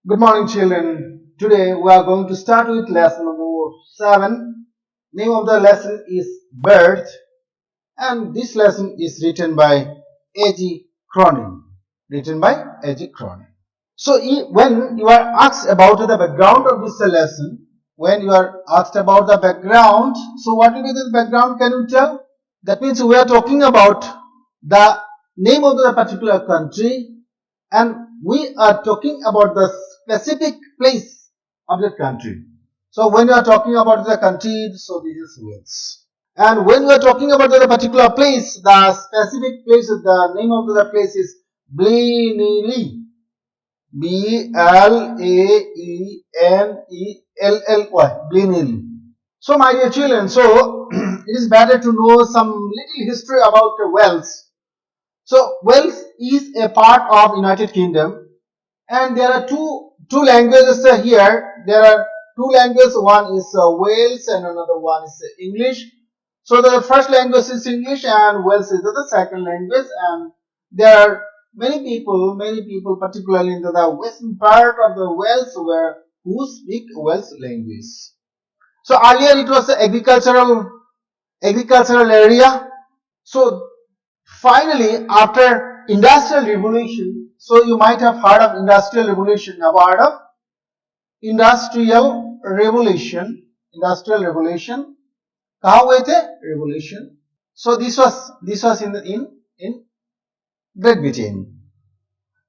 Good morning, children. Today we are going to start with lesson number 7. Name of the lesson is Birth, and this lesson is written by A.J.Cronin. So, when you are asked about the background of this lesson, so what will be the background? Can you tell? That means we are talking about the name of the particular country, and we are talking about the specific place of the country. So when you are talking about the country, so this is Wales. And when we are talking about the particular place, the specific place, the name of the place is Blenheim. Blenelly. Blenheim. So my dear children, so it is better to know some little history about Wales. So Wales is a part of United Kingdom, and there are two languages here. There are two languages. One is Wales and another one is English. So the first language is English and Wales is the second language, and there are many people, particularly in the western part of the Wales, who speak Welsh language. So earlier it was an agricultural area. So finally, after Industrial Revolution, so you might have heard of Industrial Revolution. Industrial Revolution. कहाँ हुए थे? Revolution. So this was in Great Britain.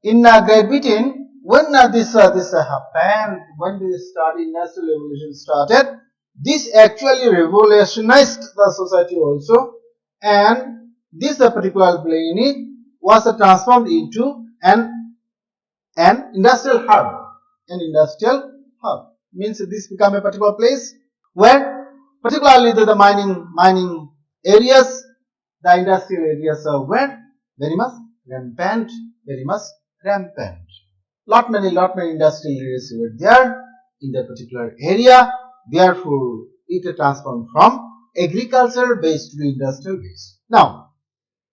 In Great Britain, when this happened, when this Industrial Revolution started, this actually revolutionized the society also, and this particular Blenheim was transformed into an industrial hub. An industrial hub means this became a particular place where, particularly the mining areas, the industrial areas were very much rampant. Lot many industrial areas were there in that particular area. Therefore, it transformed from agriculture based to industrial based. Now,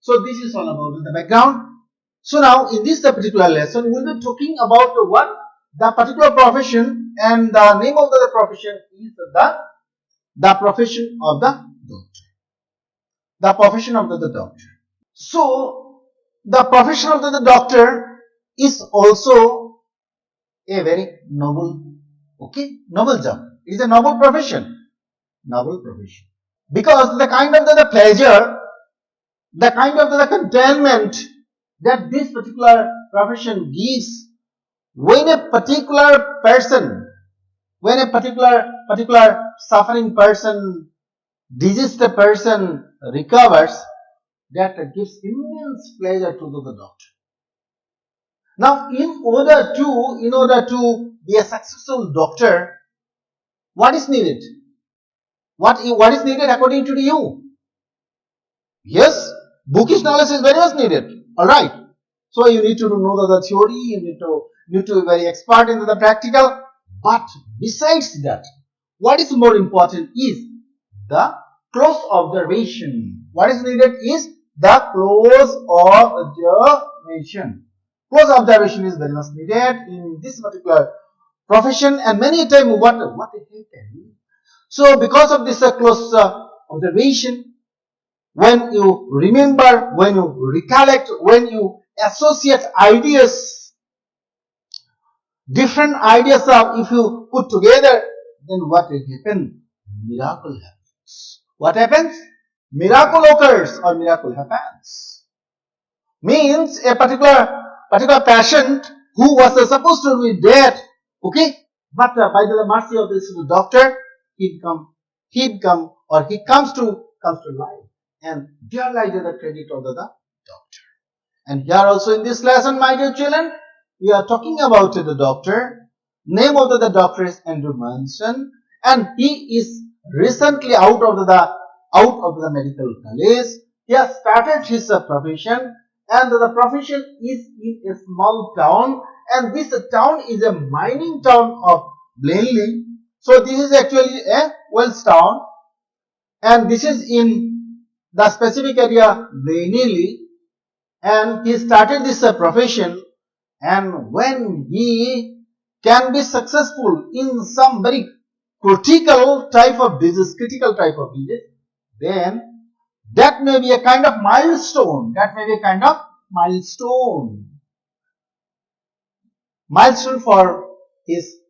so this is all about the background. So now in this particular lesson, we will be talking about the particular profession, and the name of the profession is the profession of the doctor. The profession of the doctor. So the profession of the doctor is also a very noble job. It is a noble profession. Because the kind of the pleasure, the kind of the contentment that this particular profession gives, when a particular suffering person, diseased person recovers, that gives immense pleasure to the doctor. Now, in order to be a successful doctor, what is needed? What is needed according to you? Yes, bookish knowledge is very much needed. All right. So you need to know the theory. You need to be very expert in the practical. But besides that, what is more important is the close observation. What is needed is the close observation. Close observation is very much needed in this particular profession, and many times what happened? So because of this close observation, when you remember, when you recollect, when you associate ideas, different ideas if you put together, then what will happen? Miracle happens. What happens? Miracle occurs or miracle happens. Means a particular patient who was supposed to be dead, okay, but by the mercy of this doctor, he comes to life, and dear lies the credit of the doctor. And here also in this lesson, my dear children, we are talking about the doctor. Name of the doctor is Andrew Manson, and he is recently out of the medical college. He has started his profession, and the profession is in a small town, and this town is a mining town of Blenheim. So this is actually a Welsh town, and this is in the specific area Blenheim, and he started this profession. And when he can be successful in some very critical type of disease, then that may be a kind of milestone. Milestone for his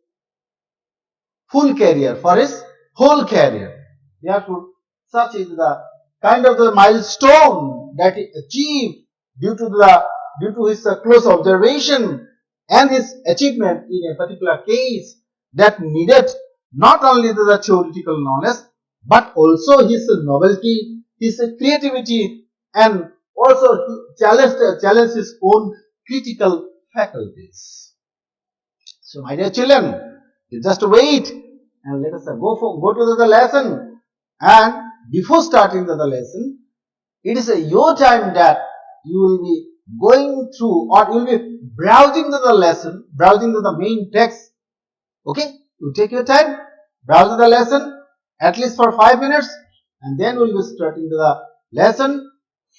full career, for his whole career. Therefore, such is the kind of the milestone that he achieved due to his close observation and his achievement in a particular case that needed not only the theoretical knowledge but also his novelty, his creativity, and also challenged his own critical faculties. So, my dear children, you just wait and let us go to the lesson. And before starting the lesson, it is your time that you will be going through, or you will be browsing the lesson, browsing the main text. Okay, you take your time, browse the lesson at least for 5 minutes, and then we will be starting the lesson.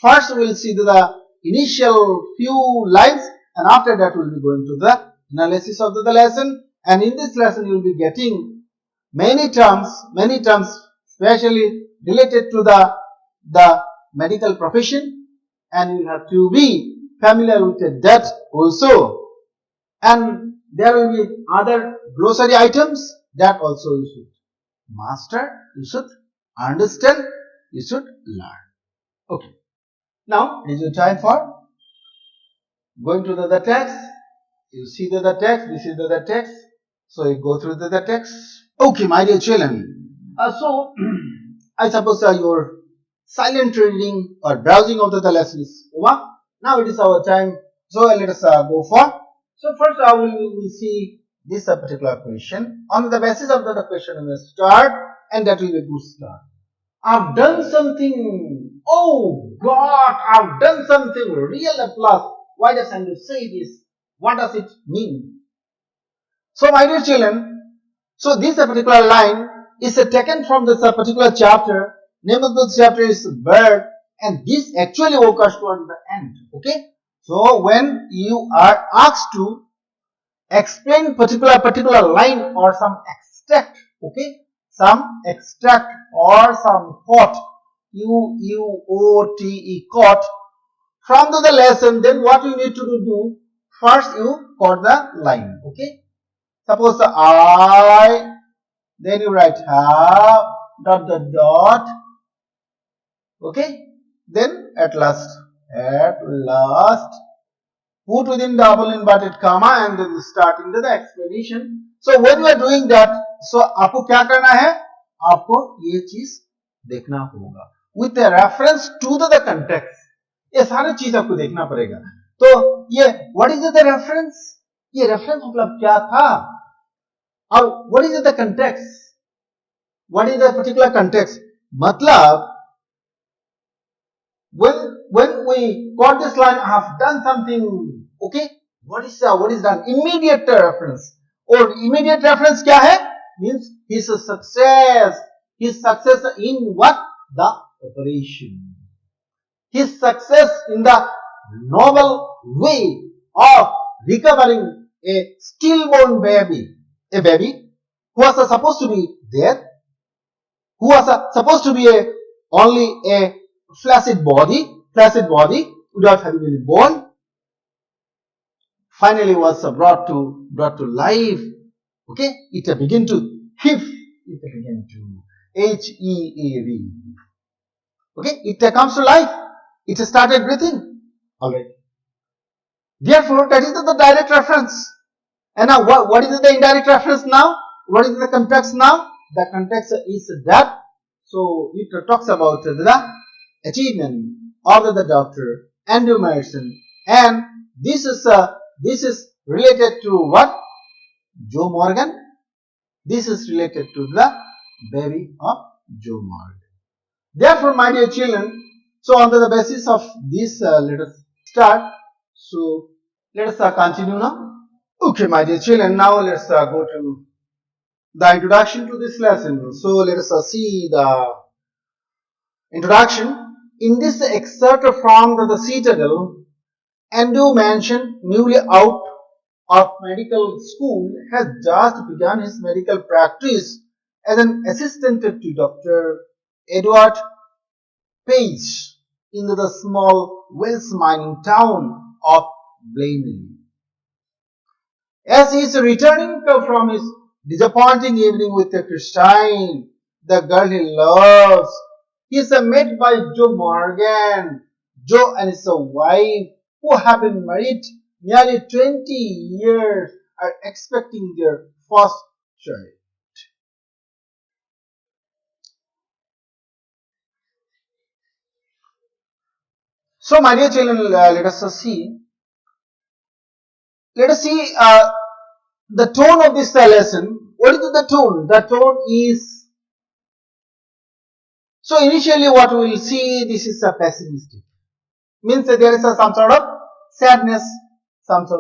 First, we will see the initial few lines, and after that, we will be going to the analysis of the lesson. And in this lesson, you will be getting many terms, especially related to the medical profession, and you will have to be familiar with that also. And there will be other glossary items that also you should master, you should understand, you should learn. Okay. Now, it is your time for going to the text. You see the text, this is the text. So, you go through the text. Okay, my dear children. So, I suppose your silent reading or browsing of the lesson is over. Now, it is our time. So, let us go for. So, first we will see this particular question. On the basis of the question, we will start, and that will be a good start. I've done something. Oh God, I've done something. Real applause. Why does Andrew say this? What does it mean? So, my dear children, so this particular line is taken from this particular chapter. Name of the chapter is Bird, and this actually occurs towards the end. Okay. So, when you are asked to explain particular line or some extract, okay, some extract or some quote, quote from the lesson, then what you need to do? First, you quote the line. Okay. Suppose I, then you write have dot. Okay. Then at last, put within double inverted comma and then starting the explanation. So when you are doing that, so आपको क्या करना है? आपको ये चीज देखना होगा with a reference to the context. ये सारी चीज आपको देखना पड़ेगा. तो ये what is the reference? ये reference मतलब क्या था? और what is the context? What is the particular context? मतलब when we got this line, I have done something. Okay, what is done? Immediate reference. Or immediate reference क्या है? Means his success in what? The operation. His success in the novel way of recovering a stillborn baby, a baby who was supposed to be dead, who was supposed to be only a flaccid body without having been born, finally was brought to life. Okay, it began to heave. It began to HEAV. Okay, it comes to life. It started breathing. Alright. Therefore, that is the direct reference. And now, what is the indirect reference now? What is the context now? The context is that. So it talks about the achievement of the doctor Andrew Manson, and this is related to what? Joe Morgan. This is related to the baby of Joe Morgan. Therefore, my dear children, so on the basis of this, let us start. So let us continue now. Okay, my dear children, now let us go to the introduction to this lesson. So let us see the introduction. In this excerpt from the Citadel, Andrew Manson, newly out of medical school has just begun his medical practice as an assistant to Dr. Edward Page in the small Welsh mining town of Blamey. As he is returning from his disappointing evening with Christine, the girl he loves, he is met by Joe Morgan. Joe and his wife, who have been married nearly 20 years, are expecting their first child. So, my dear children, let us see. Let us see the tone of this lesson. What is the tone? The tone is, so initially what we will see, this is a pessimistic. Means that there is some sort of sadness, sadness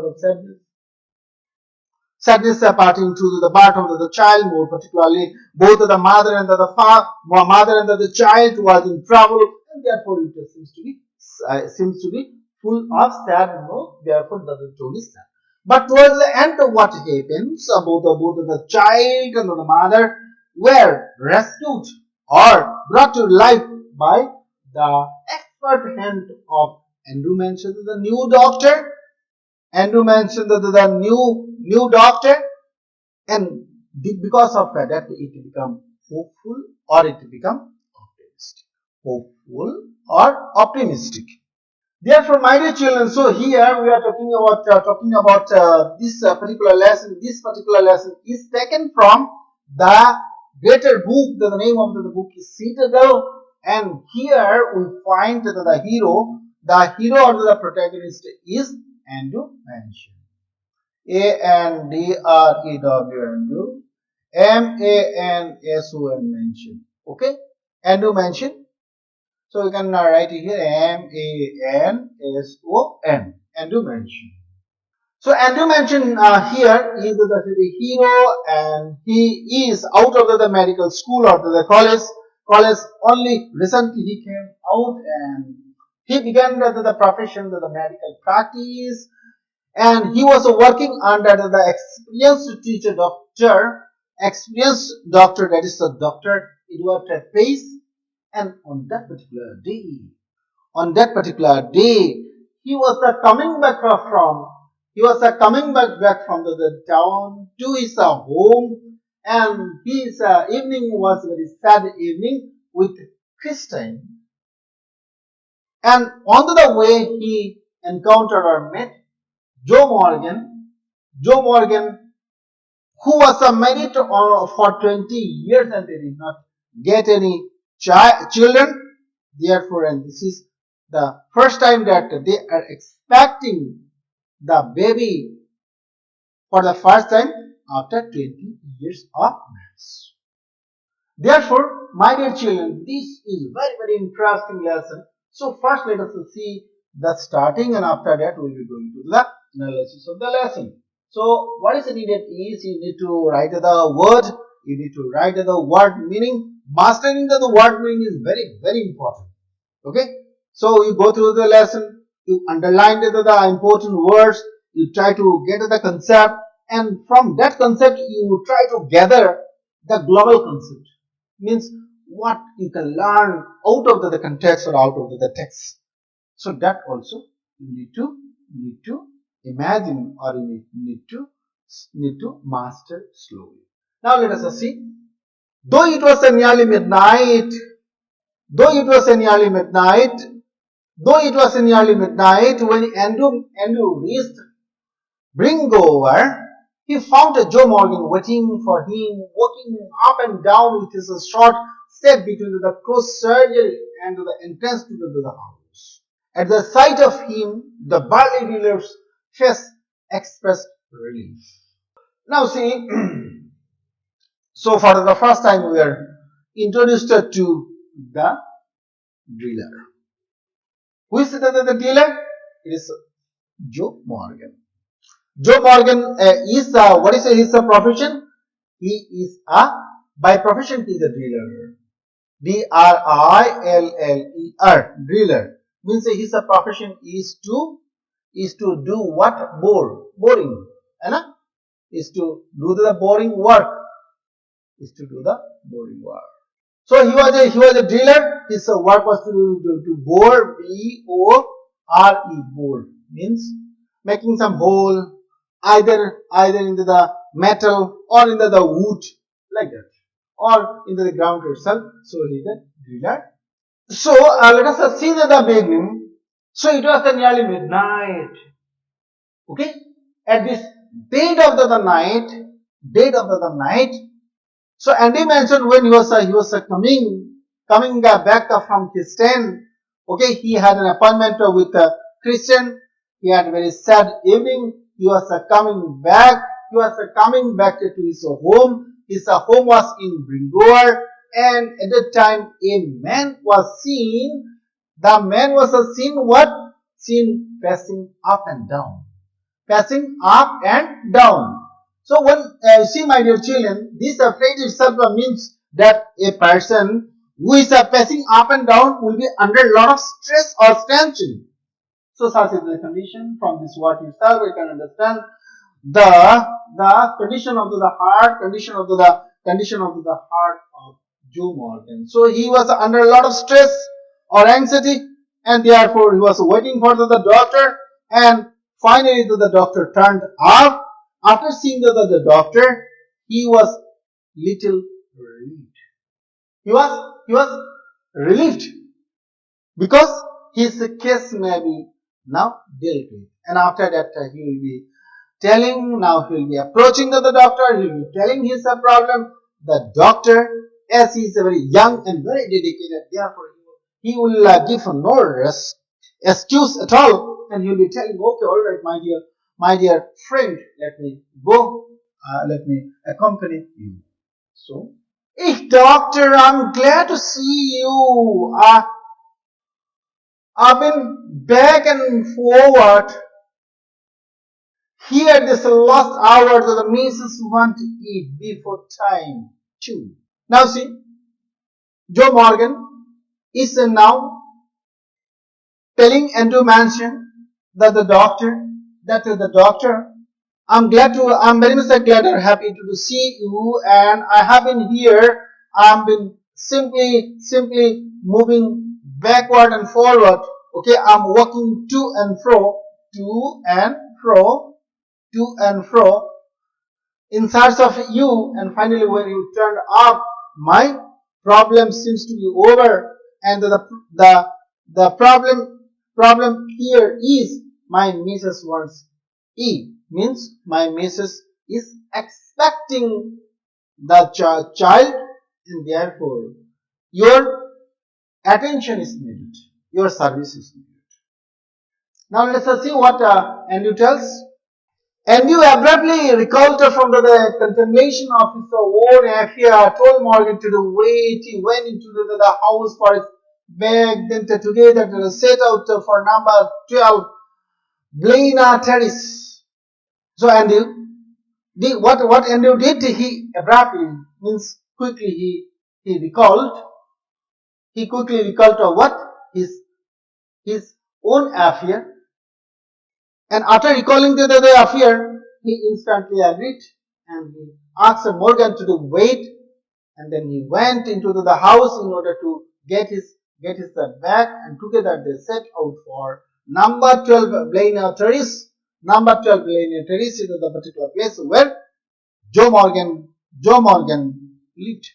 parting to the birth of the child, more particularly both the mother and the child was in trouble, and therefore it seems to be full of sad note. Therefore, the tone is sad. But towards the end, what happens? Both the child and the mother were rescued or brought to life by the expert hand of Andrew Manson, the new doctor. Andrew mentioned the new doctor, and because of that, it become hopeful or it become optimistic. Hopeful or optimistic. Therefore, my dear children, so here we are talking about this particular lesson. This particular lesson is taken from the greater book. The name of the book is Citadel, and here we find that the hero or the protagonist is Andrew Manson. Andrew Manson. Okay, Andrew Manson. So you can write it here Manson. Andrew Manson. So Andrew Manson here is the hero, and he is out of the medical school or the college. College only recently he came out, and he began the profession, the medical practice, and he was working under the experienced doctor, that is the Dr. Edward Pace. And on that particular day, he was coming back from the town to his home, and his evening was a very sad evening with Christine. And on the way, he encountered or met Joe Morgan, who was married for 20 years and they did not get any children. Therefore, and this is the first time that they are expecting the baby for the first time after 20 years of marriage. Therefore, my dear children, this is very, very interesting lesson. So first let us see the starting, and after that we will be going to the analysis of the lesson. So what is needed is you need to write the word, you need to write the word meaning. Mastering the word meaning is very, very important. Okay. So you go through the lesson, you underline the important words, you try to get the concept, and from that concept you try to gather the global concept. Means what you can learn out of the context or out of the text. So that also you need to imagine, or you need to master slowly. Now let us see. Though it was nearly midnight when Andrew reached Bringover, he found Joe Morgan waiting for him, walking up and down with his short step between the closed surgery and the entrance to the house. At the sight of him, the burly dealer's face expressed relief. Now see, so for the first time we are introduced to the dealer. Who is the dealer? It is Joe Morgan. Joe Morgan is what is his profession? He is by profession he is a driller. Driller. Driller means his profession is to do what? Boring. है ना, is to do the boring work, So he was a driller. His work was to bore, B-O-R-E, bore means making some hole either into the metal or into the wood, like that, or into the ground itself. So he is a driller. So let us see the beginning. So it was nearly midnight. Okay, at this dead of the night. So Andrew Manson, when he was coming back from his tent, okay, he had an appointment with a Christian. He had a very sad evening. He was coming back. To his home. His home was in Bringour, and at that time a man was seen. The man was seen what? Seen passing up and down. So when see, my dear children, this phrase itself means that a person who is passing up and down will be under a lot of stress or tension. So such is the condition. From this word itself we can understand the condition of the heart of Joe Morgan. So he was under a lot of stress or anxiety, and therefore he was waiting for the doctor, and finally the doctor turned up. After seeing the doctor, he was little relieved. He was relieved because his case may be now dealt with, and after that he will be telling. Now he will be approaching the doctor. He will be telling his problem. The doctor, as he is very young and very dedicated, therefore he will give no excuse at all, and he will be telling, okay, all right, my dear friend, let me go, let me accompany you. So, doctor, I'm glad to see you. I've been back and forward here this last hour that the missus want to eat before time too. Now see, Joe Morgan is now telling Andrew Manson that the doctor, I'm very much glad and happy to see you, and I have been here. I've been simply moving backward and forward. Okay, I'm walking to and fro in search of you, and finally when you turned up, my problem seems to be over, and the problem here is my missus wants eat, means my missus is expecting the child, and therefore your attention is needed, your service is needed. Now let us see what Andrew tells. Andrew abruptly recalled from the contemplation of his own affair, told Morgan to wait. He went into the house for his bag, then together set out for number 12 Blaina Terrace. So Andrew, what Andrew did, he abruptly, means quickly, he quickly recalled what? His own affair. And after recalling the affair, he instantly agreed, and he asked Morgan to wait, and then he went into the house in order to get his bag, and together they set out for number 12 Blaina Terrace. Number 12 Blaina Terrace is the particular place where Joe Morgan lived.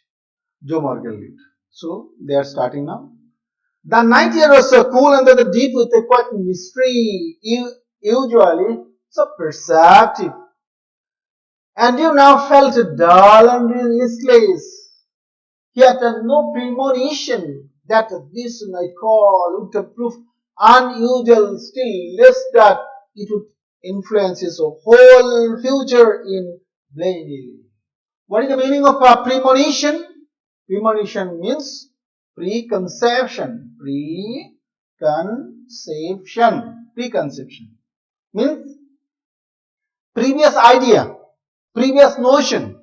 So they are starting now. The night air was so cool and the deep with a quite mystery, usually so perceptive. And you now felt dull and listless. He had no premonition that this nightfall would prove unusual, still less that it would influence his whole future in Blaney. What is the meaning of premonition? Premonition means preconception. Preconception means previous idea, previous notion,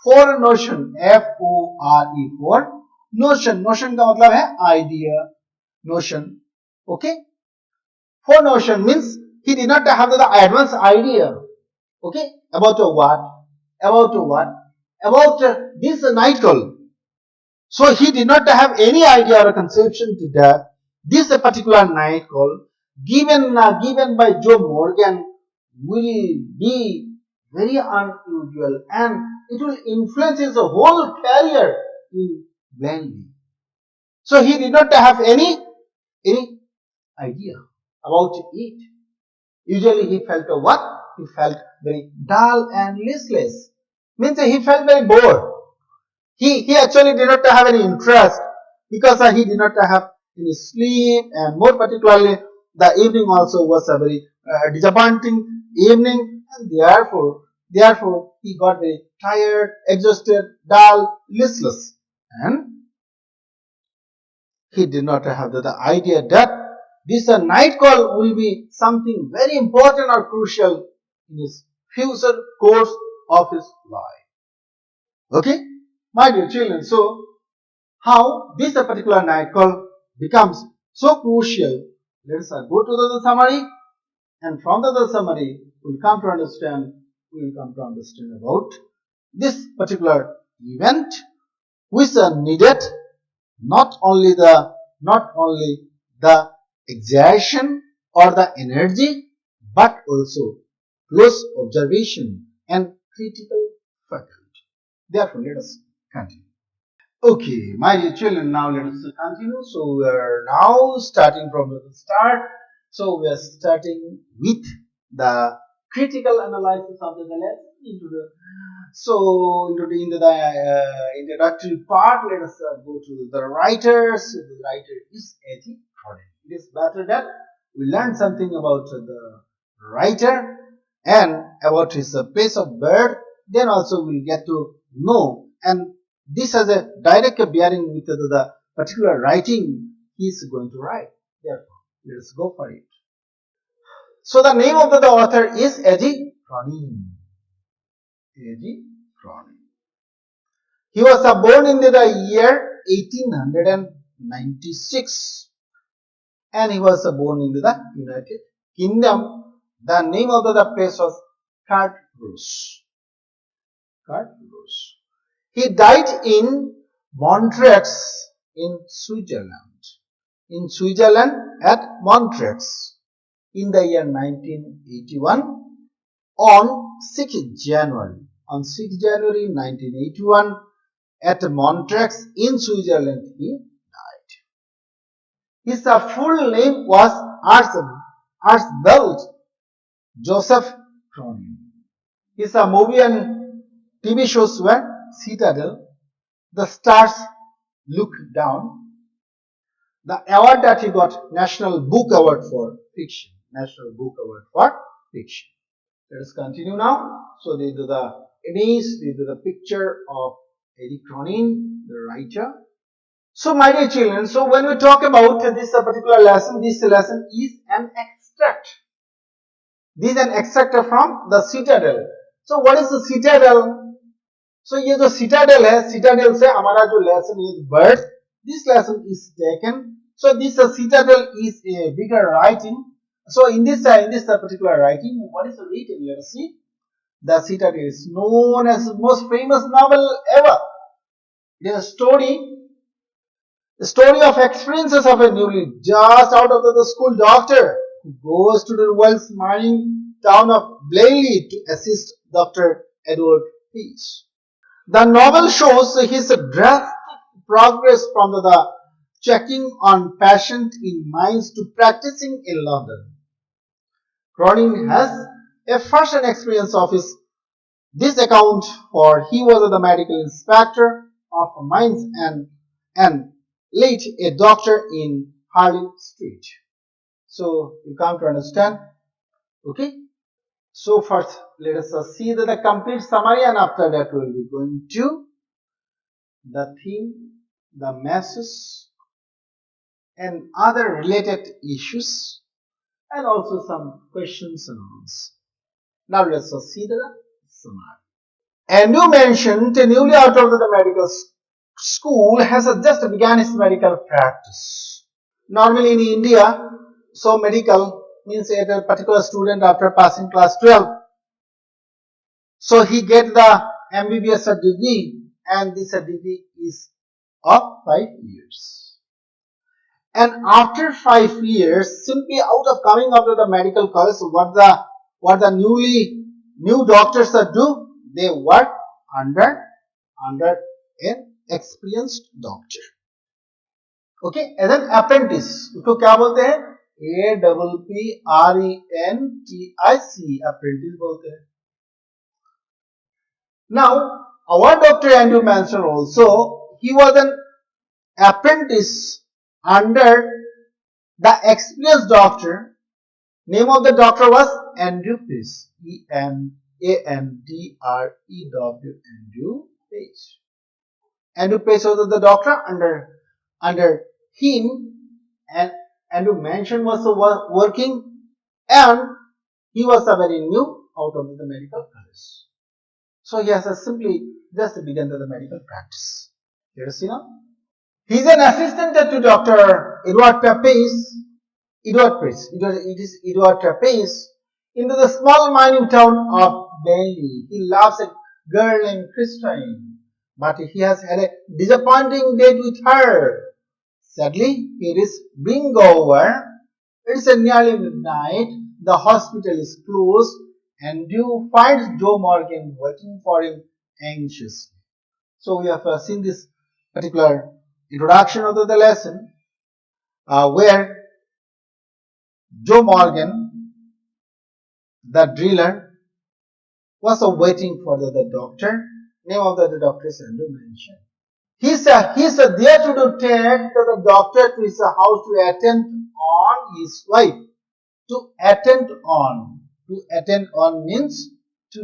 foreign notion, F-O-R-E, for notion. Notion का मतलब है idea, notion. Okay? For notion means he did not have the advanced idea. Okay, about what? About what? About this night call. So he did not have any idea or conception to that this particular night call given by Joe Morgan will be very unusual and it will influence his whole career in blindly. So he did not have any idea about it. Usually he felt what? He felt very dull and listless. Means he felt very bored. He actually did not have any interest because he did not have any sleep, and more particularly the evening also was a very disappointing evening, and therefore he got very tired, exhausted, dull, listless, and he did not have the idea that this night call will be something very important or crucial in his future course of his life. Okay, my dear children, so how this particular night call becomes so crucial. Let's go to the summary, and from the summary we'll come to understand about this particular event which needed not only the exertion or the energy but also close observation and critical faculty. Therefore, let us continue. Okay, my dear children, now let us continue. So we are now starting from the start. So we are starting with the critical analysis of the lesson into the introductory part. Let us go to the writers. The writer is A.J.Cronin. It is better that we learn something about the writer and about his place of birth. Then also we'll get to know, and this has a direct bearing with the particular writing he is going to write. Therefore, let us go for it. So the name of the author is A.J.Cronin. A.J.Cronin. He was born in the year 1896 and he was born in the United Kingdom. The name of the place was Cartrousse. He died in Montreux in Switzerland. At Montreux in the year 1981 on 6th January 1981 at Montreux in Switzerland he died. His full name was Archibald Joseph Cronin. His movie and TV shows were Citadel, The Stars Look Down, the award that he got, National Book Award for Fiction. Let us continue now. So these are the image, these are the picture of A.J.Cronin, the writer. So my dear children, so when we talk about this particular lesson, this lesson is an extract. This is an extract from the Citadel. So what is the Citadel? So ये जो Citadel है, Citadel से हमारा जो lesson is birth. This lesson is taken. So this Citadel is a bigger writing. So in this particular writing, what is written? Let us see. The Citadel is known as the most famous novel ever. It is a story of experiences of a newly just out of the school doctor who goes to the world's mining town of Blayley to assist Dr. Edward Peach. The novel shows his drastic progress from the checking on patients in mines to practicing in London. Cronin has a first-hand experience of this account, for he was the medical inspector of mines and late a doctor in Harley Street. So you come to understand. Okay. So first let us see the complete summary, and after that we will be going to the theme, the message, and other related issues, and also some questions and answers. Now let us see the summary. Andrew Manson, newly out of the medical school, has just begun his medical practice. Normally in India, so medical means a particular student after passing class 12 So he get the MBBS degree, and this degree is of 5 years. And after 5 years, simply out of coming out of the medical college, what the new doctors do, they work under an experienced doctor. Okay as an apprentice, उसको क्या बोलते हैं? APPRENTIC, apprentice बोलते हैं. Now our Dr. Andrew Manson also, he was an apprentice under the experienced doctor. Name of the doctor was Andrew Pace, ENANDREW, Andrew Pace. Andrew Pace was the doctor. Under him, and Andrew Manson was working, and he was very new out of the medical college. So he has simply just begun the medical practice. Let us see now. He is an assistant to Dr. Edward Pace. It is Edward Pace into the small mining town of Bailey. He loves a girl named Christine, but he has had a disappointing date with her. Sadly, he is being over. It's nearly midnight. The hospital is closed, and Dew finds Joe Morgan waiting for him anxiously. So we have seen this particular introduction of the lesson, where Joe Morgan, the driller, was waiting for the doctor. Name of the doctor is Andrew Manson. He's there to take the doctor to his house to attend on his wife. To attend on means to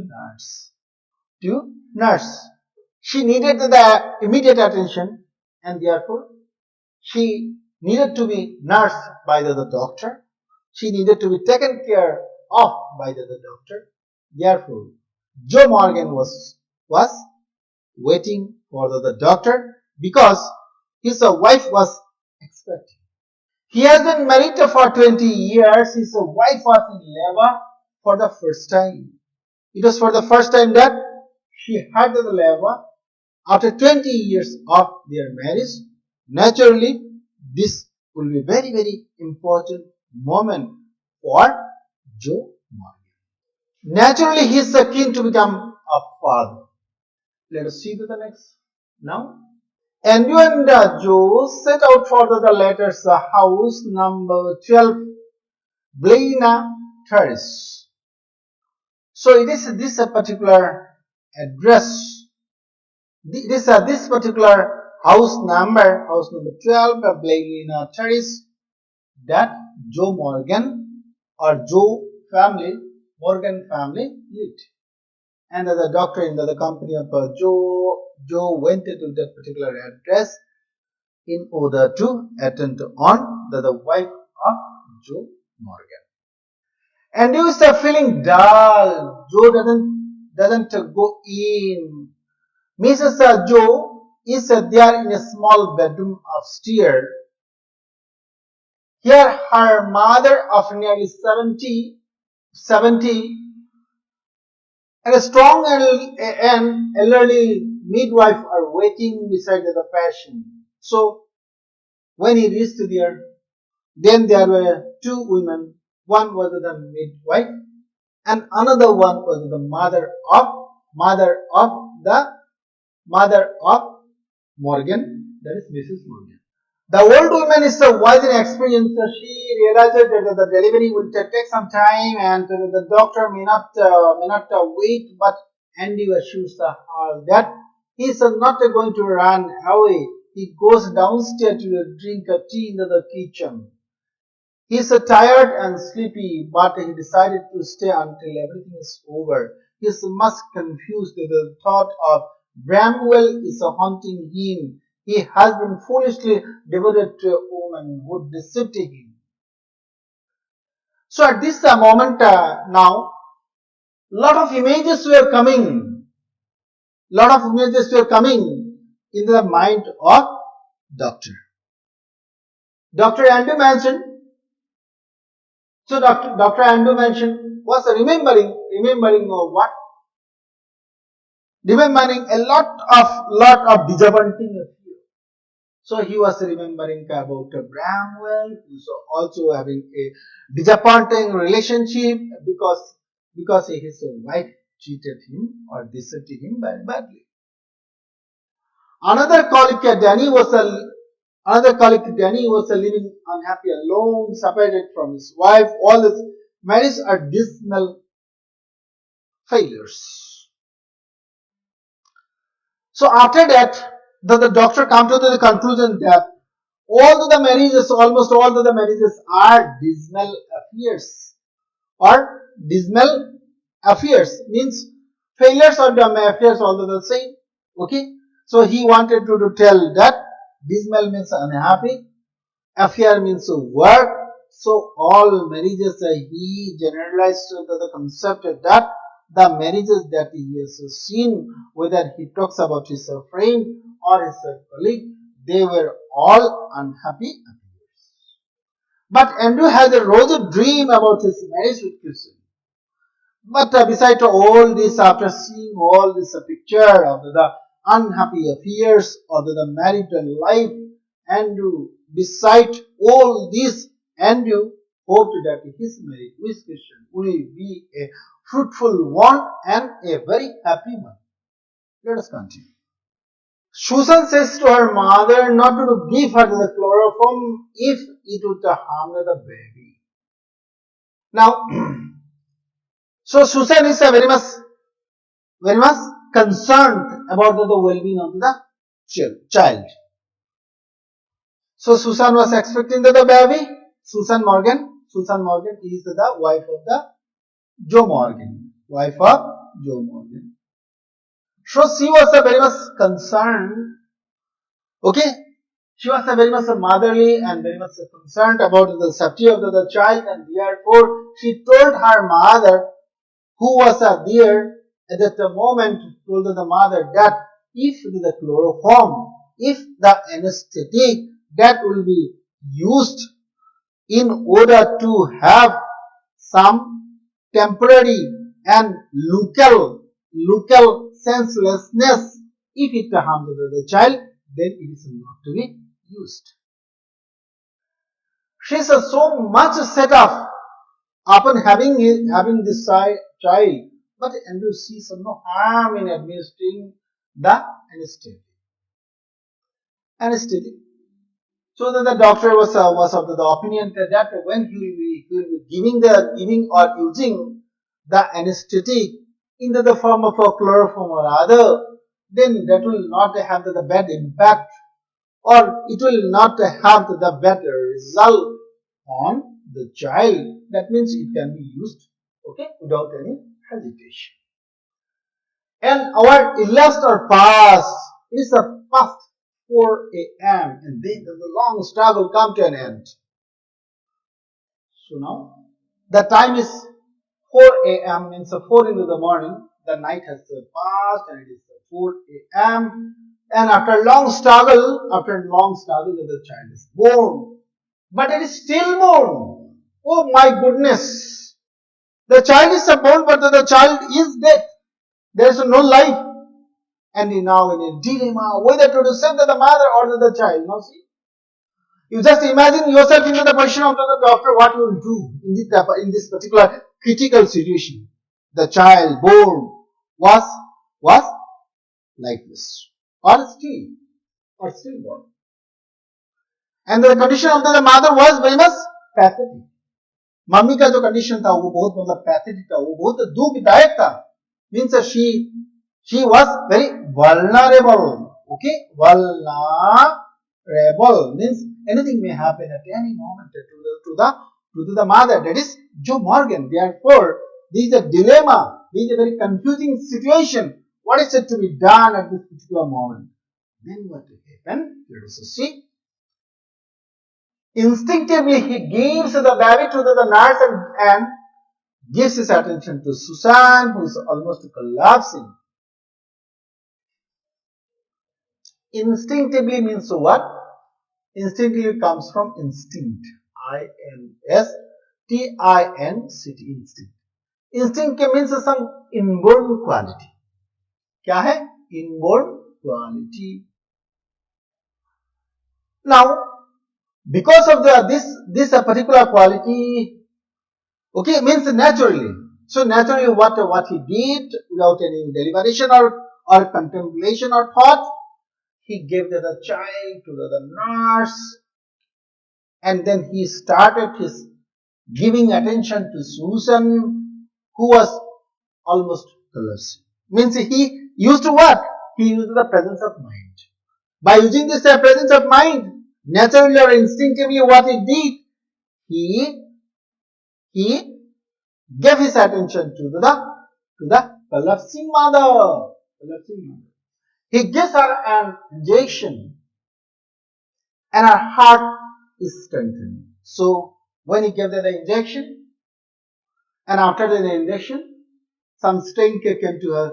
nurse. She needed the immediate attention, and therefore she needed to be nursed by the doctor. She needed to be taken care of by the doctor. Therefore, Joe Morgan was waiting for the doctor because his wife was expecting. He has been married for 20 years. His wife was in labor for the first time. It was for the first time that she had the labor after 20 years of their marriage. Naturally, this will be very, very important moment for Joe Morgan. Naturally, he is keen to become a father. Let us see to the next. Now, Andrew and Joe set out for the latter's house, number 12, Blaina Terrace. So it is this particular address, this particular house number 12, Blaina Terrace, that Joe Morgan or Morgan family lived. And the doctor in the company of Joe went into that particular address in order to attend on the wife of Joe Morgan. And he was feeling dull. Joe doesn't go in. Mrs. Joe is there in a small bedroom upstairs. Here her mother of nearly 70 and a strong and elderly midwife are waiting beside the patient. So when he reached there, then there were two women. One was the midwife, and another one was the mother of Morgan, that is Mrs. Morgan. The old woman is wise and experienced. She realized that the delivery will take some time, and the doctor may not wait. But Andy assures her that he is not going to run away. He goes downstairs to drink tea in the kitchen. He is tired and sleepy, but he decided to stay until everything is over. He is much confused with the thought of Bramwell is haunting him. He has been foolishly devoted to a woman who deceived him. So at this moment now, lot of images were coming. In the mind of Dr. Andrew Manson. So Dr. Andrew Manson was remembering what remembering a lot of disappointing fear. So he was remembering about Bramwell, who's also having a disappointing relationship because his wife cheated him or deserted him very badly. Another colleague, Danny was living unhappy alone, separated from his wife. All his marriages are dismal failures. So after that, the doctor comes to the conclusion that almost all of the marriages are dismal affairs, or dismal affairs means failures or the affairs all the same. Okay, so he wanted to tell that dismal means unhappy, affair means work. So all marriages, he generalized the concept that the marriages that he has seen, whether he talks about his friend or his colleague, they were all unhappy affairs. But Andrew has a rosy dream about his marriage with Christian. But besides all this, after seeing all this picture of the unhappy affairs of the marital life, Andrew, beside all this, Andrew hoped that his marriage with Christian will be a fruitful one and a very happy one. Let us continue. Susan says to her mother not to give her the chloroform if it would harm the baby. Now, so Susan is very much concerned about the well-being of the child. So Susan was expecting the baby. Susan Morgan is the wife of the Joe Morgan. So she was very much concerned. Okay, she was very much motherly and very much concerned about the safety of the child, and therefore she told her mother, who was there at that moment, told the mother that if the chloroform, if the anesthetic that will be used in order to have some temporary and local senselessness, if it harms the child, then it is not to be used. She is so much set off upon having this child, but Andrew sees no harm in administering the anesthetic. So then the doctor was of the opinion that when he will be giving or using the anesthetic in the form of a chloroform or other, then that will not have the bad impact, or it will not have the better result on the child. That means it can be used, okay, without any hesitation. And our elapsed or past, it is a past 4 a.m. and then the long struggle come to an end. So now the time is 4 a.m. means 4 into the morning. The night has passed and it is 4 a.m. and after long struggle, the child is born. But it is stillborn. Oh my goodness! The child is born, but the child is dead. There is no life. And now in a dilemma whether to save the mother or the child. Now see, you just imagine yourself into the position of the doctor, what you will do in this particular critical situation. The child born was lifeless or stillborn. And the condition of the mother was very much pathetic. Mummy का जो condition था वो बहुत मतलब pathetic था, वो बहुत दुखदायक था. Means she was very vulnerable. Okay, vulnerable means anything may happen at any moment to the mother, that is Joe Morgan. Therefore, this is a dilemma. This is a very confusing situation. What is it to be done at this particular moment? Then what will happen? Let us see. Instinctively, he gives the baby to the nurse and gives his attention to Susan, who is almost collapsing. Instinctively means what? Instinctively comes from instinct. I-N-S-T-I-N-C-T, instinct. Instinct means some inborn quality. क्या है? Inborn quality. Now, because of this particular quality, okay, means naturally. So naturally, what he did without any deliberation or contemplation or thought, he gave the child to the nurse, and then he started his giving attention to Susan, who was almost collapsing. Means he used to what? He used the presence of mind. By using this presence of mind, naturally or instinctively, what he did, he gave his attention to the collapsing mother. He gives her an injection, and her heart is strengthened. So when he gave her the injection, and after the injection, some strength came to her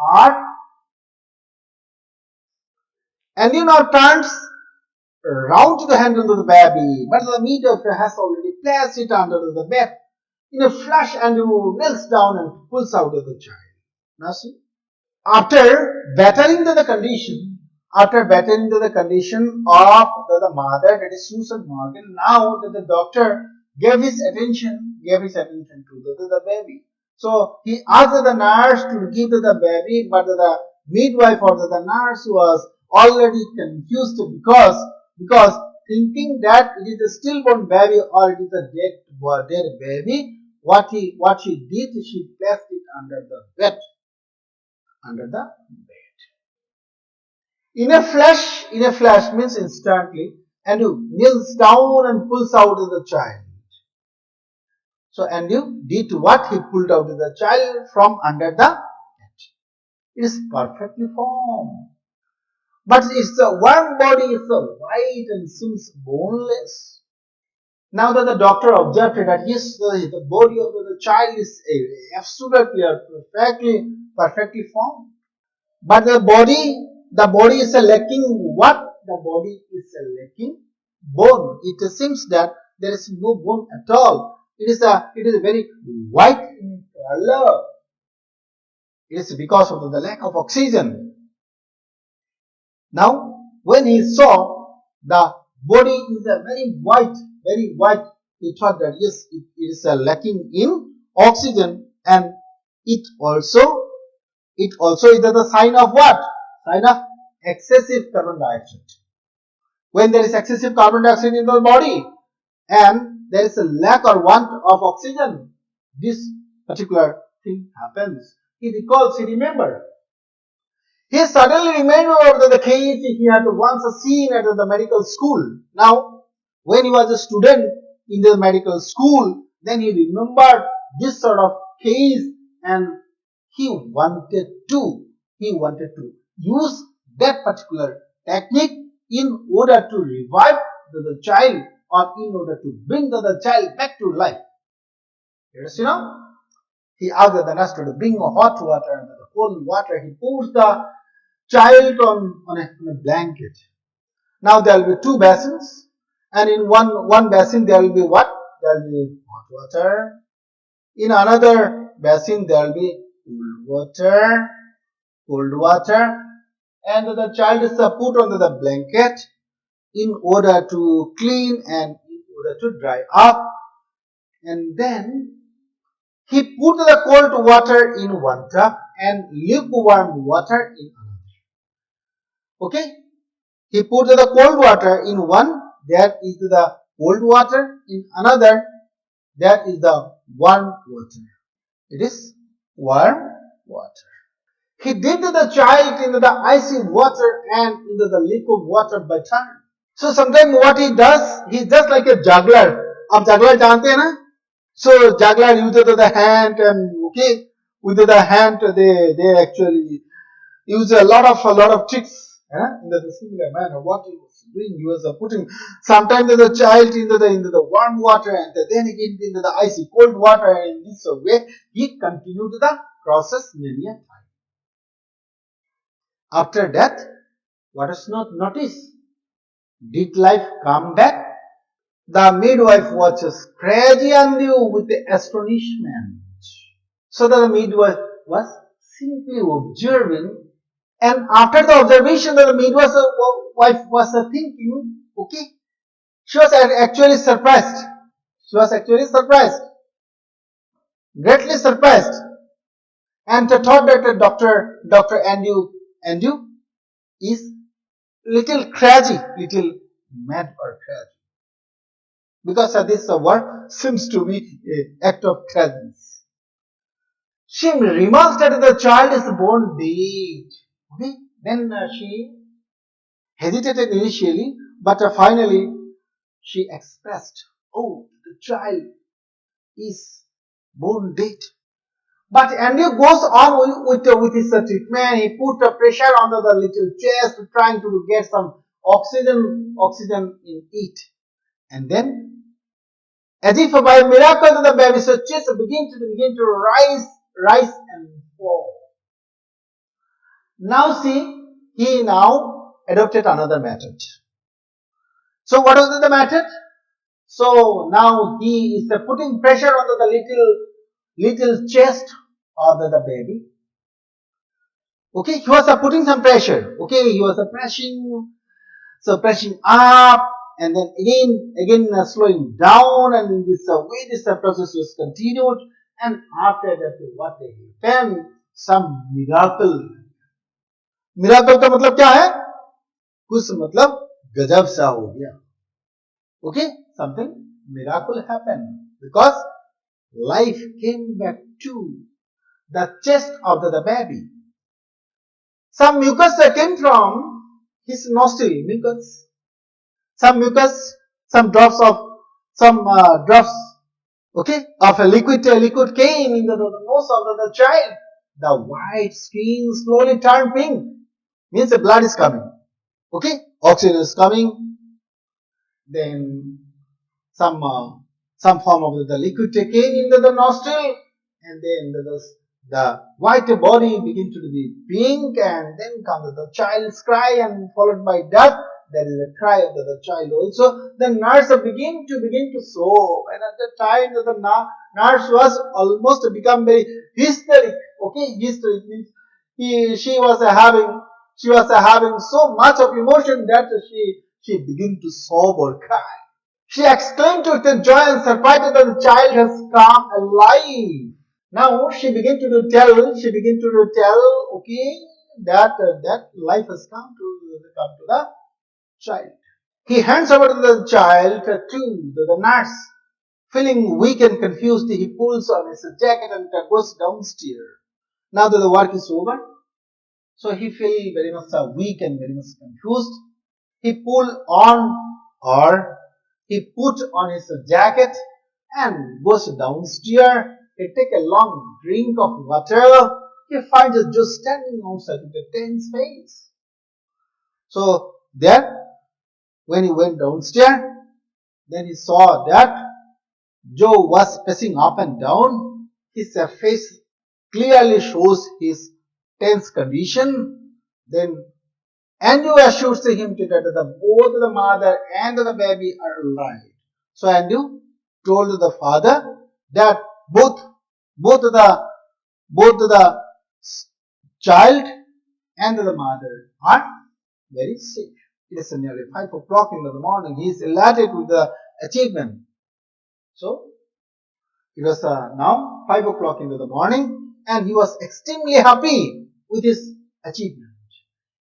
heart, and turns round to the handle of the baby, but the midwife has already placed it under the bed. In a flash, Andrew kneels down and pulls out the child. Now see, after bettering the condition of the mother, that is Susan Morgan, now that the doctor gave his attention to the baby. So he asked the nurse to give to the baby, but the midwife or the nurse was already confused because thinking that it is a stillborn baby or it is a dead baby. What she did, she placed it under the bed. In a flash means instantly, Andrew kneels down and pulls out the child. So Andrew did what? He pulled out the child from under the bed. It is perfectly formed, but its one body is white and seems boneless. Now that the doctor observed that yes, the body of the child is absolutely or perfectly formed, but the body is lacking what? The body is lacking bone. It seems that there is no bone at all. It is very white in color. It is because of the lack of oxygen. Now, when he saw the body is very white, he thought that yes, it is lacking in oxygen, and it also is the sign of what? Sign of excessive carbon dioxide. When there is excessive carbon dioxide in the body and there is a lack or want of oxygen, this particular thing happens. He remembered. He suddenly remembered the case he had once seen at the medical school. Now, when he was a student in the medical school, then he remembered this sort of case, and he wanted to use that particular technique in order to revive the child, or in order to bring the child back to life. Yes, he asked the nurse to bring hot water and the cold water. He pours the child on a blanket. Now there will be two basins, and in one basin there will be what? There will be hot water. In another basin there will be cold water, and the child is put under the blanket in order to clean and in order to dry up, and then he put the cold water in one tub and lukewarm water in another. Okay, he put the cold water in one, that is the cold water, in another, that is the warm water. It is warm water. He dipped the child into the icy water and into the liquid water by turn. So sometimes what he does, he's just like a juggler. आप juggler जानते हैं ना? So juggler uses the hand, and okay, with the hand they actually use a lot of tricks in the similar manner. What he was doing, he was putting sometimes the child into the warm water, and then again into the icy cold water, and in this way he continued the process many a time. After that, what is not noticed? Did life come back? The midwife watches crazy on you with astonishment. So the midwife was simply observing, and after the observation that the midwife was thinking, okay, she was actually surprised. She was actually surprised, greatly surprised, and thought that Dr. Andrew is little crazy, little mad or crazy. Because this word seems to be an act of craziness. She remarked that the child is born dead. Okay? Then she hesitated initially, but finally she expressed, "Oh, the child is born dead." But Andrew goes on with his treatment. He put pressure under the little chest, trying to get some oxygen in it. And then, as if by miracle, the baby's chest begin to rise and fall. Now see, he now adopted another method. So what was the method? So now he is putting pressure on the little chest of the baby. Okay, he was putting some pressure. Okay, he was pressing up, and then again slowing down, and in this way this process was continued. And after that, what happened? Some miracle. Miracle का मतलब क्या है? कुछ मतलब गजब सा हो गया. Okay, something miracle happened because life came back to the chest of the baby. Some mucus came from his nostril, mucus. Some mucus, some drops, okay, of a liquid came into the nose of the child. The white screen slowly turned pink. Means the blood is coming. Okay, oxygen is coming. Then some form of the liquid came into the nostril, and then the white body begin to be pink, and then comes the child's cry, and followed by that there is a cry of the child also. The nurse begin to sob, and at the time the nurse was almost become very hysteric. Okay, hysteric means she was having so much of emotion that she begin to sob or cry. She exclaimed with joy and surprise that the child has come alive. Now she began to tell, okay, that life has come to the child. He hands over to the child to the nurse. Feeling weak and confused, he pulls on his jacket and goes downstairs. Now that the work is over, so he feels very much weak and very much confused. He he put on his jacket and goes downstairs. He take a long drink of water. He finds Joe standing outside with a tense face. So there, when he went downstairs, then he saw that Joe was pacing up and down. His face clearly shows his tense condition. Then Andrew assures him that both the mother and the baby are alive. So Andrew told the father that both the child and the mother are very sick. It is nearly 5 o'clock in the morning. He is elated with the achievement. So it was now 5 o'clock in the morning, and he was extremely happy with his achievement.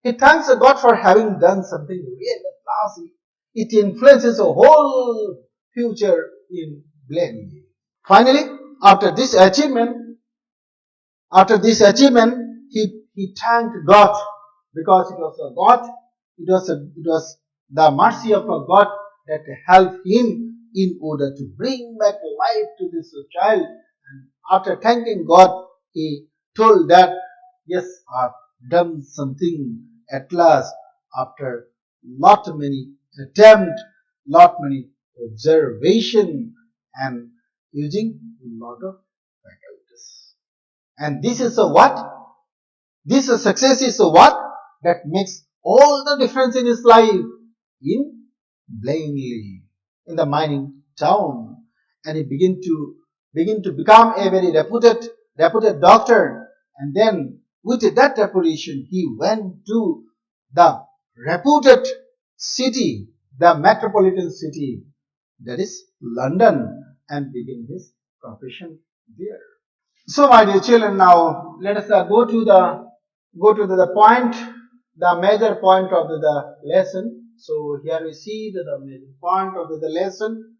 He thanks God for having done something really classy. It influences the whole future in Blaine. Finally, after this achievement, he thanked God because it was the mercy of God that helped him in order to bring back life to this child. And after thanking God, he told that, yes, I've done something at last after lot many attempt, lot many observation, and using lot of faculties. And this is this success is what that makes all the difference in his life in Blainley, in the mining town. And he begin to become a very reputed doctor. And then With that preparation, he went to the reputed city, the metropolitan city, that is London, and began his profession there. So, my dear children, now let us go to the point, the major point of the lesson. So here we see the major point of the lesson.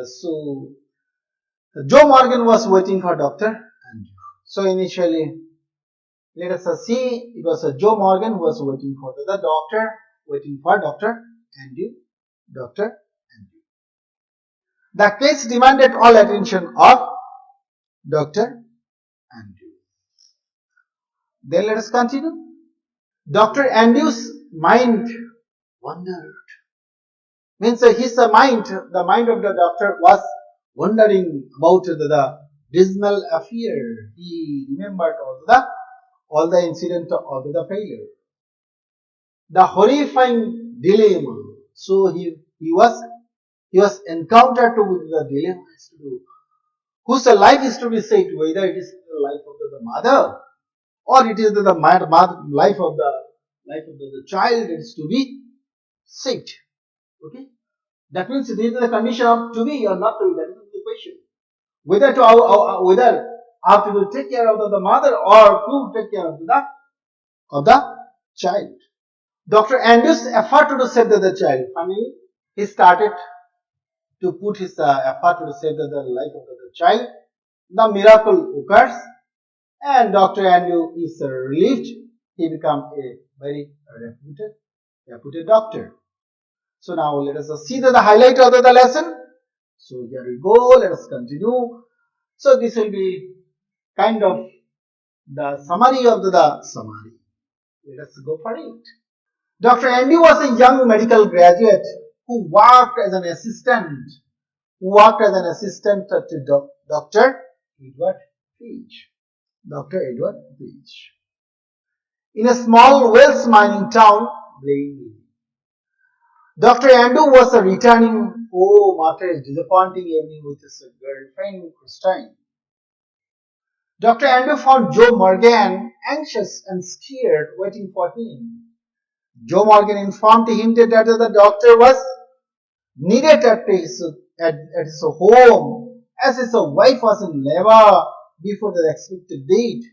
So Joe Morgan was waiting for Dr. Andrew. So initially, let us see, it was Joe Morgan who was waiting for the doctor, waiting for Dr. Andrew. Dr. Andrew. The case demanded all attention of Dr. Andrew. Then let us continue. Dr. Andrew's mind wandered. Means the mind of the doctor was wondering about the dismal affair. He remembered all the incident of the failure, the horrifying dilemma. So he was encountered with the dilemma as to whose life is to be saved, whether it is the life of the mother or it is the life of the child is to be saved. Okay, that means this is the condition of to be or not to be. That is the question. Whether have to take care of the mother or to take care of the child. Dr. Andrews' effort to save the child. Finally, he started to put his effort to save the life of the child. The miracle occurs, and Dr. Andrew is relieved. He becomes a very reputed doctor. So now let us see the highlight of the lesson. So here we go. Let us continue. So this will be kind of the summary of the summary. Let us go for it. Dr. Andy was a young medical graduate who worked as an assistant to Dr. Edward Page. Dr. Edward Page. In a small Wales mining town, Blaine. Dr. Andrew was returning home after a disappointing evening with his girlfriend Christine. Dr. Andrew found Joe Morgan anxious and scared, waiting for him. Joe Morgan informed him that the doctor was needed at his home, as his wife was in labor before the expected date.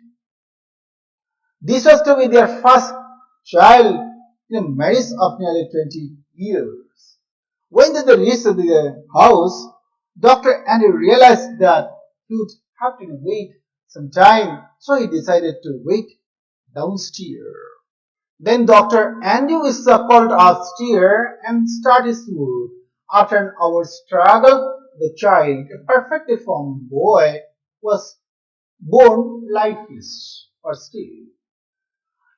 This was to be their first child in a marriage of nearly 20 years. When they reached the house, Dr. Andrew realized that he would have to wait some time, so he decided to wait downstairs. Then Dr. Andrew is called upstairs and started his work. After an hour's struggle, the child, a perfectly formed boy, was born lifeless or still.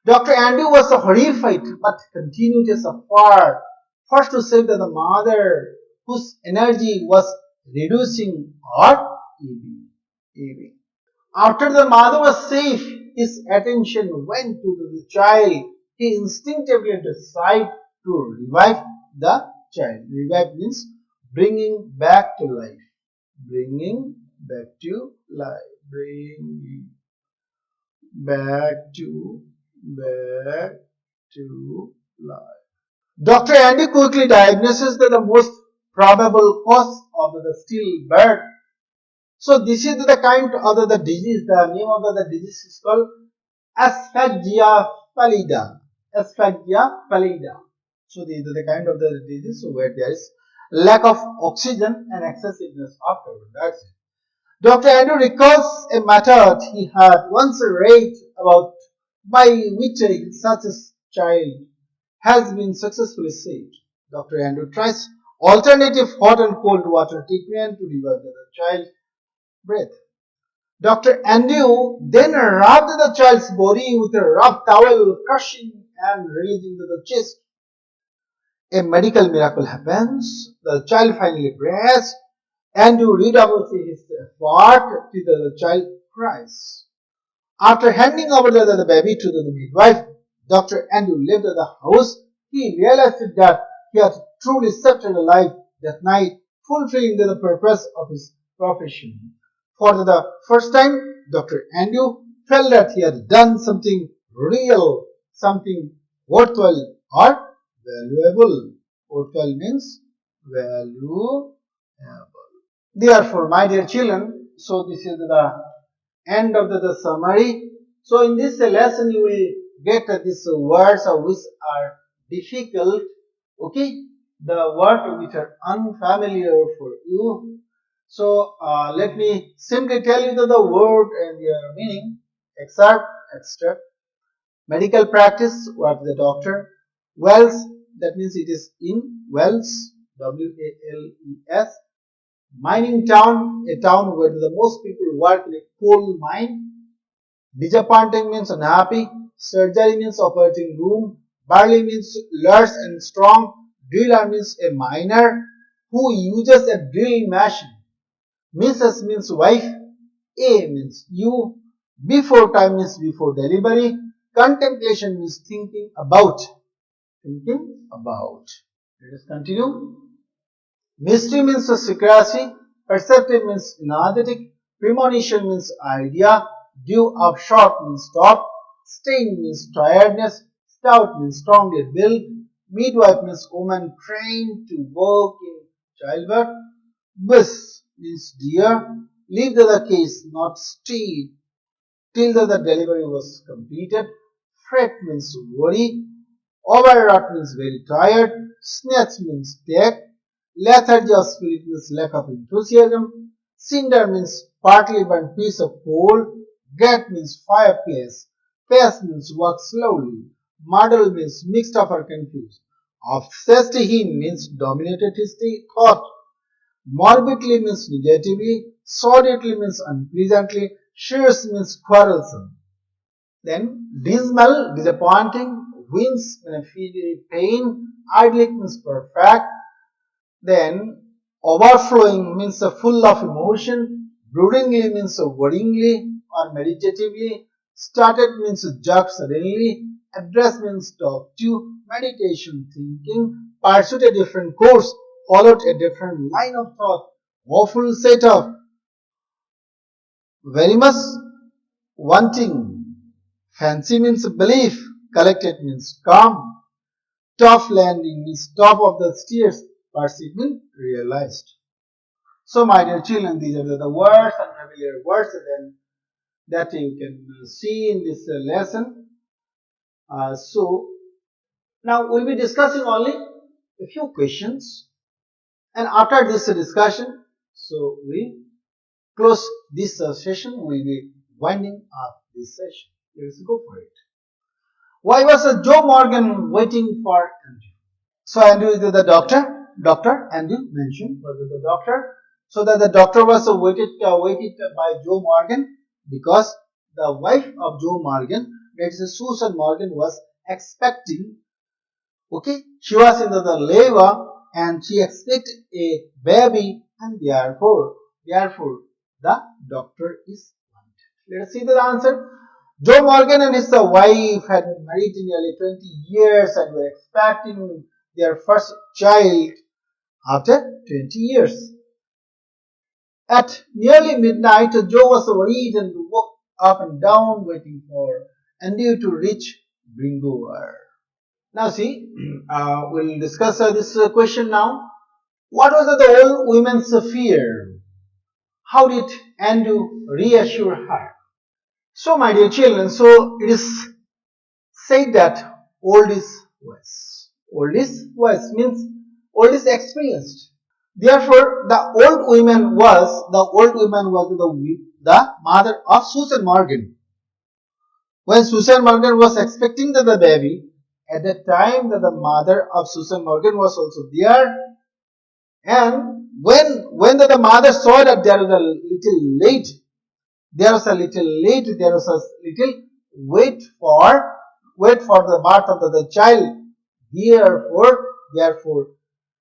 Dr. Andrew was horrified but continued his effort, first to save the mother whose energy was reducing or ebbing. After the mother was safe, his attention went to the child. He instinctively decided to revive the child. Revive means bringing back to life. Bringing back to life. Bringing back to life. Dr. Andy quickly diagnoses the most probable cause of the stillbirth. So this is the kind of the disease. The name of the disease is called asphagia pallida. Asphagia pallida. So this is the kind of the disease where there is lack of oxygen and excessiveness of carbon dioxide. Dr. Andrew recalls a method he had once read about by which such a child has been successfully saved. Dr. Andrew tries alternative hot and cold water treatment to revive the child's breath. Dr. Andrew then rubbed the child's body with a rough towel, crushing and releasing the chest. A medical miracle happens. The child finally breathes. Andrew redoubles his effort till the child cries. After handing over the baby to the midwife, Dr. Andrew left the house. He realized that he had truly saved a life that night, fulfilling the purpose of his profession. For the first time, Dr. Andrew felt that he had done something real, something worthwhile or valuable. Worthwhile means valuable. Therefore, my dear children, so this is the end of the summary. So in this lesson you will get these words which are difficult, okay, the words which are unfamiliar for you. So let me simply tell you the word and their meaning. Extract, medical practice, what the doctor. Wells, that means it is in Wells, W-A-L-E-S. Mining town, a town where the most people work in a coal mine. Disappointing means unhappy. Surgery means operating room. Burly means large and strong. Driller means a miner who uses a drill machine. Mrs. means wife. A means you. Before time means before delivery. Contemplation means thinking about. Thinking about. Let us continue. Mystery means secrecy. Perceptive means energetic. Premonition means idea. Due up short means stop. Stain means tiredness. Stout means strongly built. Midwife means woman trained to work in childbirth. Bliss means dear. Leave the case, not stay till the delivery was completed. Fret means worry. Overwrought means very tired. Snatch means take. Lethargy of spirit means lack of enthusiasm. Cinder means partly burnt piece of coal. Get means fireplace. Pace means walk slowly. Muddle means mixed up or confused. Obsessed he means dominated his thought. Morbidly means negatively. Sordidly means unpleasantly. Fierce means quarrelsome. Then dismal, disappointing. Wince means feel pain. Idyllic means perfect. Then overflowing means full of emotion. Broodingly means worryingly or meditatively. Started means jerk suddenly. Address means talk to. Meditation, thinking. Pursued a different course. Followed a different line of thought. Awful setup. Very much wanting. Fancy means belief. Collected means calm. Tough landing means top of the stairs. Perceived means realized. So my dear children, these are the words and familiar words that you can see in this lesson. So now we'll be discussing only a few questions, and after this discussion, so we close this session. We'll be winding up this session. Let's go for it. Why was Joe Morgan waiting for Andrew? So Andrew is the doctor. Doctor Andrew mentioned was the doctor. So that the doctor was waited by Joe Morgan because the wife of Joe Morgan, that is Susan Morgan, was expecting. Okay, she was in the labor and she expected a baby, and therefore the doctor is wanted. Let us see the answer. Joe Morgan and his wife had been married nearly 20 years and were expecting their first child after 20 years. At nearly midnight, Joe was worried and woke up and down waiting for Andrew to reach Bringover. Now see, we'll discuss this question now. What was the old woman's fear? How did Andrew reassure her? So my dear children, so it is said that old is wise. Old is wise means old is experienced. Therefore, the old woman was the mother of Susan Morgan. When Susan Morgan was expecting the baby, at that time that the mother of Susan Morgan was also there, and when the mother saw that there was a little late, there was a little wait for the birth of the child. Therefore,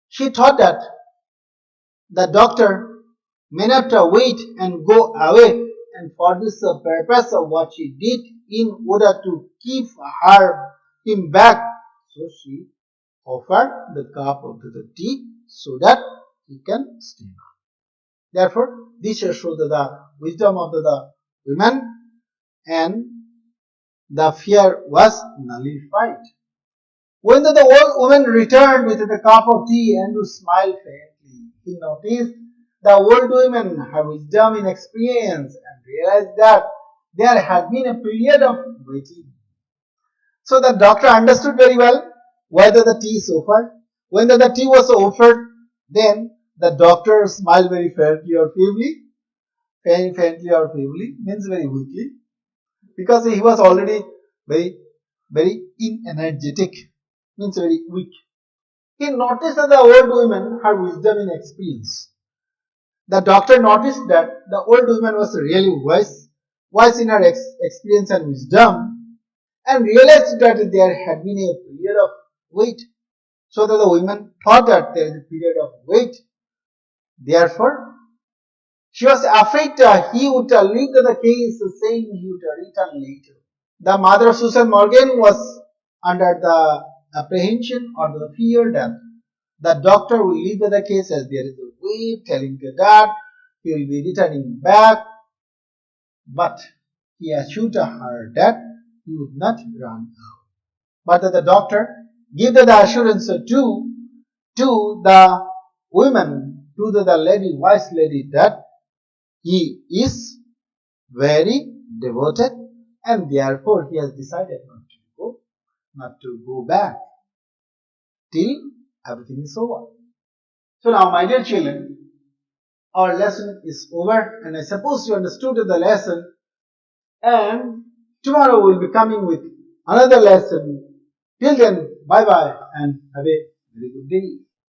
she thought that the doctor may not wait and go away, and for this purpose of what she did in order to keep him back, so she offered the cup of the tea so that he can stay. Therefore, this shows the wisdom of the women, and the fear was nullified. When the old woman returned with the cup of tea, Andrew smiled faintly. He noticed the old woman, her wisdom and experience, and realized that there had been a period of waiting. So the doctor understood very well whether the tea is offered. When the tea was offered, then the doctor smiled very faintly or feebly. Faintly or feebly means very weakly, because he was already very inenergetic, means very weak. He noticed that the old woman had wisdom and experience. The doctor noticed that the old woman was really wise in her experience and wisdom, and realized that there had been a period of wait. So that the woman thought that there is a period of wait. Therefore, she was afraid he would leave the case, saying he would return later. The mother of Susan Morgan was under the apprehension or the fear that the doctor will leave the case as there is a way telling her that he will be returning back, but he assured her that he would not run out. But the doctor gave the assurance to the woman, to the lady, wise lady, that he is very devoted, and therefore he has decided not to go back till everything is over. So now, my dear children, our lesson is over, and I suppose you understood the lesson, and tomorrow we'll be coming with another lesson. Till then, bye bye and have a very good day.